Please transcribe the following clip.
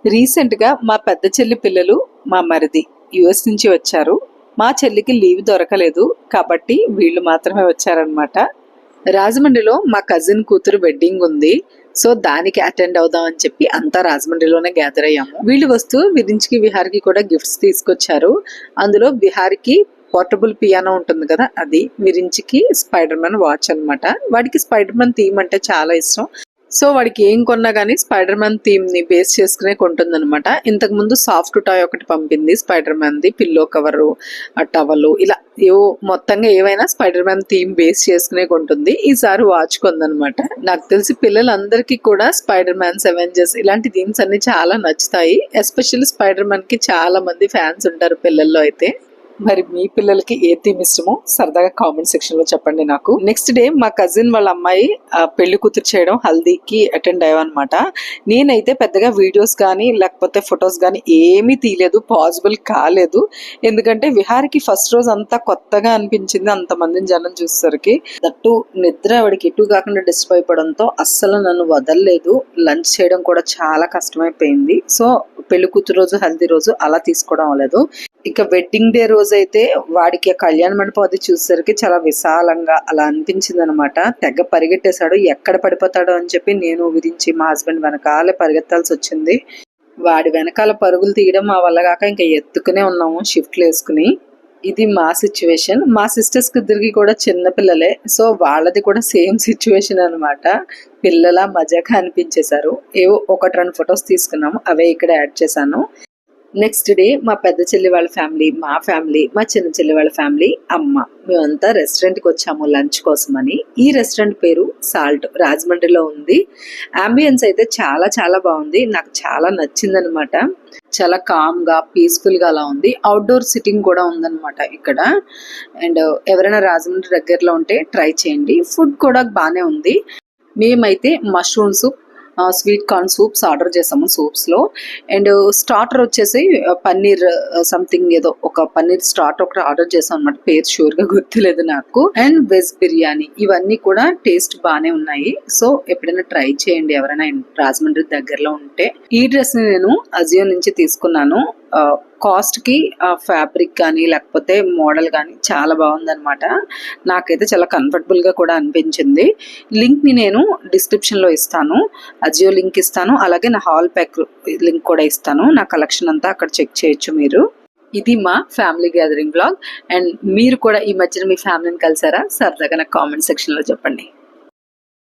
Recent గా మా పెద్ద చెల్లి పిల్లలు మా మరిది యుఎస్ నుంచి వచ్చారు. మా చెల్లికి లీవ్ దొరకలేదు కాబట్టి వీళ్ళు మాత్రమే వచ్చారనమాట. రాజమండ్రిలో మా కజిన్ కూతురు వెడ్డింగ్ ఉంది. సో దానికి అటెండ్ అవుదాం అని చెప్పి అంతా రాజమండ్రిలోనే గ్యాదర్ అయ్యాము. వీళ్ళు వస్తూ విరించికి విహారికి కూడా గిఫ్ట్స్ తీసుకొచ్చారు. అందులో విహారికి పోర్టబుల్ పియానో ఉంటుంది కదా, అది. విరించికి స్పైడర్ మ్యాన్ వాచ్ అనమాట. వాడికి స్పైడర్ మ్యాన్ థీమ్ అంటే చాలా ఇష్టం. సో వాడికి ఏం కొన్నా గానీ స్పైడర్ మ్యాన్ థీమ్ ని బేస్ చేసుకునే కొంటుంది అనమాట. ఇంతకు ముందు సాఫ్ట్ టాయ్ ఒకటి పంపింది spider man the, pillow cover, towel, ఇలా ఏవో మొత్తంగా ఏవైనా స్పైడర్ మ్యాన్ థీమ్ బేస్ చేసుకునే కొంటుంది. ఈసారి వాచ్ కొందనమాట. నాకు తెలిసి పిల్లలందరికీ కూడా స్పైడర్ మ్యాన్స్, అవెంజర్స్ ఇలాంటి థీమ్స్ అన్ని చాలా నచ్చుతాయి. ఎస్పెషల్లీ స్పైడర్ మ్యాన్ కి చాలా మంది ఫ్యాన్స్ ఉంటారు పిల్లల్లో అయితే. మరి మీ పిల్లలకి ఏ థీమ్ ఇష్టమో సరదాగా కామెంట్ సెక్షన్ లో చెప్పండి నాకు. నెక్స్ట్ డే మా కజిన్ వాళ్ళ అమ్మాయి పెళ్లి కూతురు చేయడం, హల్దీకి అటెండ్ అయ్యామన్నమాట. నేనైతే పెద్దగా వీడియోస్ కానీ లేకపోతే ఫొటోస్ కానీ ఏమీ తీయలేదు, పాసిబుల్ కాలేదు. ఎందుకంటే విహారికి ఫస్ట్ రోజు అంతా కొత్తగా అనిపించింది, అంతమందిని జనం చూసేసరికి. దట్టు నిద్ర ఆవిడకి ఎటు కాకుండా డిస్టర్బ్ అయిపోవడంతో అస్సలు నన్ను వదలలేదు. లంచ్ చేయడం కూడా చాలా కష్టమైపోయింది. సో పెళ్లి కూతురు రోజు, హల్దీ రోజు అలా తీసుకోవడం అవ్వలేదు. ఇక వెడ్డింగ్ డే రోజు అయితే వాడికి కళ్యాణ మండపం అది చూసేసరికి చాలా విశాలంగా అలా అనిపించింది అనమాట. తెగ పరిగెట్టేశాడు, ఎక్కడ పడిపోతాడో అని చెప్పి నేను విరించి మా హస్బెండ్ వెనకాలే పరిగెత్తాల్సి వచ్చింది. వాడి వెనకాల పరుగులు తీయడం మా వల్ల కాక ఇంకా ఎత్తుకునే ఉన్నాము షిఫ్ట్లు వేసుకుని. ఇది మా సిచ్యువేషన్. మా సిస్టర్స్ కి ఇద్దరికి కూడా చిన్న పిల్లలే, సో వాళ్ళది కూడా సేమ్ సిచ్యువేషన్ అనమాట. పిల్లల మజాగా అనిపించేశారు. ఏవో 1-2 ఫొటోస్ తీసుకున్నాము, అవే ఇక్కడ యాడ్ చేశాను. నెక్స్ట్ డే మా పెద్ద చెల్లి వాళ్ళ ఫ్యామిలీ, మా ఫ్యామిలీ, మా చిన్న చెల్లి వాళ్ళ ఫ్యామిలీ, అమ్మ, మేమంతా రెస్టారెంట్కి వచ్చాము లంచ్ కోసమని. ఈ రెస్టారెంట్ పేరు సాల్ట్, రాజమండ్రిలో ఉంది. అంబియన్స్ అయితే చాలా చాలా బాగుంది, నాకు చాలా నచ్చిందనమాట. చాలా కామ్ గా, పీస్ఫుల్ గా అలా ఉంది. అవుట్డోర్ సిట్టింగ్ కూడా ఉందన్నమాట ఇక్కడ. అండ్ ఎవరైనా రాజమండ్రి దగ్గరలో ఉంటే ట్రై చేయండి. ఫుడ్ కూడా బాగానే ఉంది. మేమైతే mushroom soup, sweet corn soups order చేసాము సూప్స్ లో. అండ్ స్టార్టర్ వచ్చేసి పన్నీర్ సంథింగ్ ఏదో ఒక పన్నీర్ స్టార్టర్ ఒకటి ఆర్డర్ చేసాం అనమాట, పేరు షూర్ గా గుర్తులేదు నాకు. అండ్ వెజ్ బిర్యానీ, ఇవన్నీ కూడా టేస్ట్ బాగానే ఉన్నాయి. సో ఎప్పుడైనా ట్రై చేయండి ఎవరైనా రాజమండ్రి దగ్గరలో ఉంటే. ఈ డ్రెస్ ని నేను అజియో నుంచి తీసుకున్నాను. కాస్ట్ కి ఫ్యాబ్రిక్ కానీ లేకపోతే మోడల్ కానీ చాలా బాగుందనమాట. నాకైతే చాలా కంఫర్టబుల్ గా కూడా అనిపించింది. లింక్ ని నేను డిస్క్రిప్షన్ లో ఇస్తాను, అజియో లింక్ ఇస్తాను, అలాగే నా హాల్ ప్యాక్ లింక్ కూడా ఇస్తాను. నా కలెక్షన్ అంతా అక్కడ చెక్ చేయొచ్చు మీరు. ఇది మా ఫ్యామిలీ గ్యాదరింగ్ బ్లాగ్. అండ్ మీరు కూడా ఈ మధ్యన మీ ఫ్యామిలీని కలిసారా? సరదాగా నాకు కామెంట్ సెక్షన్ లో చెప్పండి.